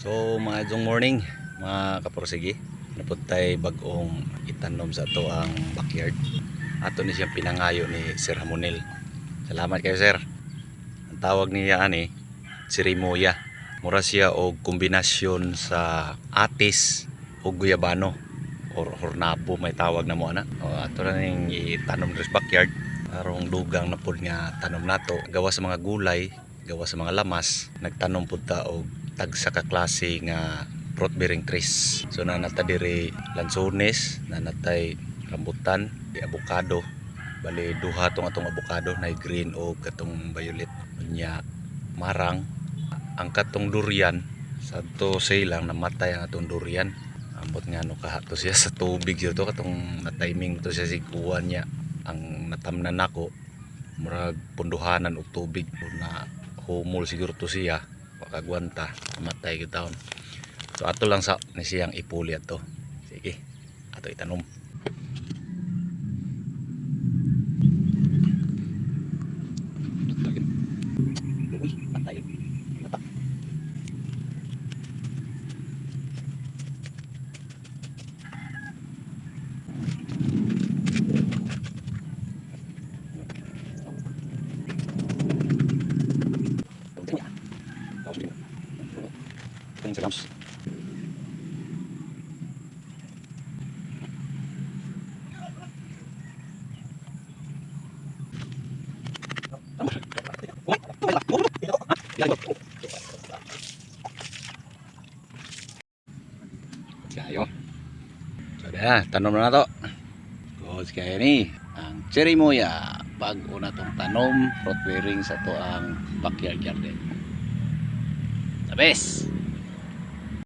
So mga idong morning mga kaporsigi, napuntay bagong itanom sa to ang backyard. Ato ni siyang pinangayo ni Sir Hamonel. Salamat kayo sir. Ang tawag niya ani Chirimoya. Mura siya og kombinasyon sa atis o guyabano or hornabo may tawag na mo ana. O ato na ning itanom sa backyard. Arong dugang na pud nga tanom nato. Gawa sa mga gulay, gawa sa mga lamas, nagtanom pud ta og tagsa ka klase nga fruit bearing trees. So nanata diri lansones, nanatay rambutan, avocado. Bali duha tong atong avocado na green o katong violet. Nya marang ang katong durian sa to say lang namatay ang atong durian. Ambot nga no kahato siya sa tubig to katong na timing to siya siguan niya. Ang natamnan nako murag punduhanan og tubig na humol siguro to siya makagwanta matay gyud taon. So ato lang sa ni siyang ipuli ato. Sige ato itanom. Grams. Kayo. So tanom na to. Goods kaya ni ang Chirimoya. Bago na tong tanom fruit bearing sa to ang backyard garden. The best.